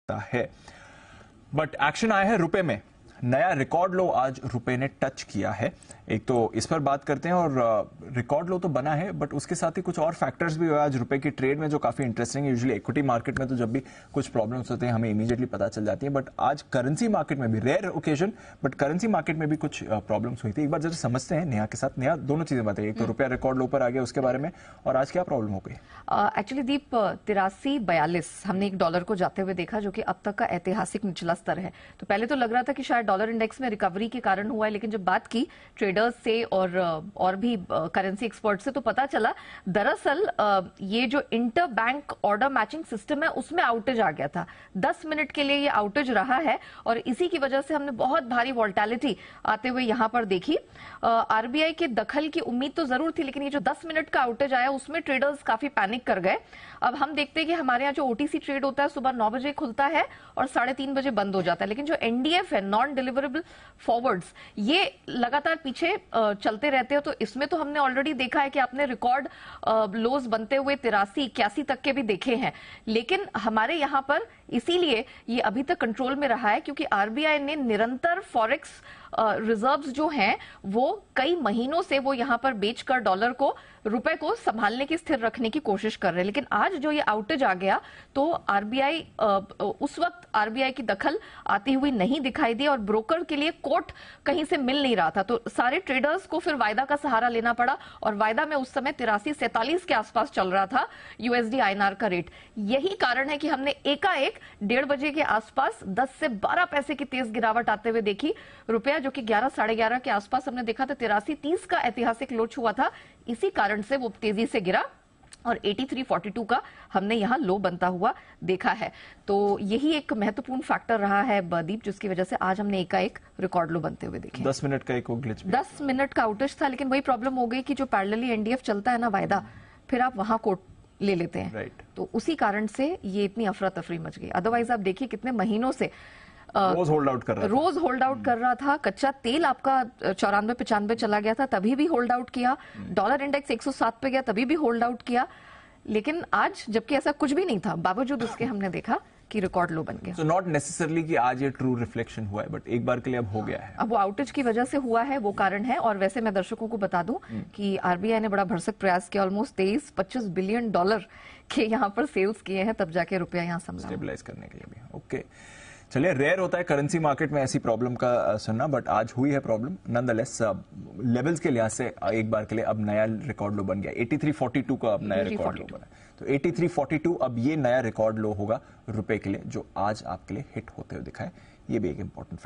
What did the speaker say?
है। But action आया है रुपए में, नया रिकॉर्ड लो आज रुपए ने टच किया है। एक तो इस पर बात करते हैं, और रिकॉर्ड लो तो बना है बट उसके साथ ही कुछ और फैक्टर्स भी हुए आज रुपए की ट्रेड में जो काफी इंटरेस्टिंग है। यूजुअली इक्विटी मार्केट में तो जब भी कुछ प्रॉब्लम्स होते हैं हमें इमीडिएटली पता चल जाती है, बट आज करेंसी मार्केट में भी, rare occasion but currency market में भी कुछ प्रॉब्लम्स हुई थी। एक बार जरा समझते हैं नेहा के साथ। नेहा, दोनों चीजें बताइए, एक तो रुपया रिकॉर्ड लो पर आ गया उसके बारे में, और आज क्या प्रॉब्लम हो गई। एक्चुअली दीप 83.42 हमने एक डॉलर को जाते हुए देखा, जो कि अब तक का ऐतिहासिक निचला स्तर है। तो पहले तो लग रहा था कि शायद डॉलर इंडेक्स में रिकवरी के कारण हुआ है, लेकिन जब बात की ट्रेडर्स से और भी करेंसी एक्सपर्ट से तो पता चला दरअसल ये जो inter bank order matching system है उसमें आउटेज आ गया था। 10 मिनट के लिए ये आउटेज रहा है और इसी की वजह से हमने बहुत भारी वॉल्टिलिटी आते हुए यहां पर देखी। आरबीआई के दखल की उम्मीद तो जरूर थी, लेकिन ये जो 10 मिनट का आउटेज आया उसमें ट्रेडर्स काफी पैनिक कर गए। अब हम देखते हैं कि हमारे यहाँ जो ओटीसी ट्रेड होता है सुबह 9 बजे खुलता है और 3:30 बजे बंद हो जाता है, लेकिन जो एनडीएफ है, नॉन डिलीवरेबल फॉरवर्ड्स, ये लगातार पीछे चलते रहते हो। तो इसमें तो हमने ऑलरेडी देखा है कि आपने रिकॉर्ड लोज बनते हुए 83-81 तक के भी देखे हैं, लेकिन हमारे यहां पर इसीलिए ये अभी तक कंट्रोल में रहा है क्योंकि आरबीआई ने निरंतर फॉरेक्स रिजर्व्स जो हैं वो कई महीनों से वो यहां पर बेचकर डॉलर को, रुपए को संभालने की, स्थिर रखने की कोशिश कर रहे हैं। लेकिन आज जो ये आउटेज आ गया तो आरबीआई उस वक्त आरबीआई की दखल आती हुई नहीं दिखाई दी और ब्रोकर के लिए कोट कहीं से मिल नहीं रहा था, तो सारे ट्रेडर्स को फिर वायदा का सहारा लेना पड़ा। और वायदा में उस समय 83-47 के आसपास चल रहा था यूएसडी आईएनआर का रेट। यही कारण है कि हमने एकाएक 1:30 बजे के आसपास 10 से 12 पैसे की तेज गिरावट आते हुए देखी। रुपया जो कि 11-11.5 के आसपास हमने देखा था 83.30 का ऐतिहासिक लो छुआ था, इसी कारण से वो तेजी से गिरा और 83.42 का हमने यहां लो बनता हुआ देखा है। तो यही एक महत्वपूर्ण फैक्टर रहा है दीप, जिसकी वजह से आज हमने एकाएक रिकॉर्ड लो बनते हुए देखे। 10 मिनट का एक ग्लिच, 10 मिनट का आउटेज था, लेकिन वही प्रॉब्लम हो गई कि जो पैरेलली एनडीएफ चलता है ना वायदा, फिर आप वहां कोट ले लेते हैं, राइट। तो उसी कारण से ये इतनी अफरा तफरी मच गई। अदरवाइज आप देखिए कितने महीनों से रोज होल्ड आउट कर रहा था। कच्चा तेल आपका 94-95 चला गया था, तभी भी होल्ड आउट किया। डॉलर इंडेक्स 107 पे गया, तभी भी होल्ड आउट किया। लेकिन आज जबकि ऐसा कुछ भी नहीं था, बावजूद उसके हमने देखा कि रिकॉर्ड लो बन गया। So not necessarily कि आज ये ट्रू रिफ्लेक्शन हुआ है, बट एक बार के लिए अब हो गया है। अब वो आउटेज की वजह से हुआ है, वो कारण है। और वैसे मैं दर्शकों को बता दूं कि आरबीआई ने बड़ा भरसक प्रयास किया, ऑलमोस्ट 23-25 बिलियन डॉलर के यहाँ पर सेल्स किए हैं, तब जाके रुपया यहाँ संभला, स्टेबलाइज करने के लिए भी। ओके, चलिए, रेयर होता है करेंसी मार्केट में ऐसी प्रॉब्लम का सुनना, बट आज हुई है प्रॉब्लम। नॉनदलेस लेवल्स के लिहाज से एक बार के लिए अब नया रिकॉर्ड लो बन गया। 83.42 का अब नया रिकॉर्ड लो बना। तो 83.42 अब ये नया रिकॉर्ड लो होगा रुपए के लिए, जो आज आपके लिए हिट होते हुए दिखा है। ये भी एक इंपॉर्टेंट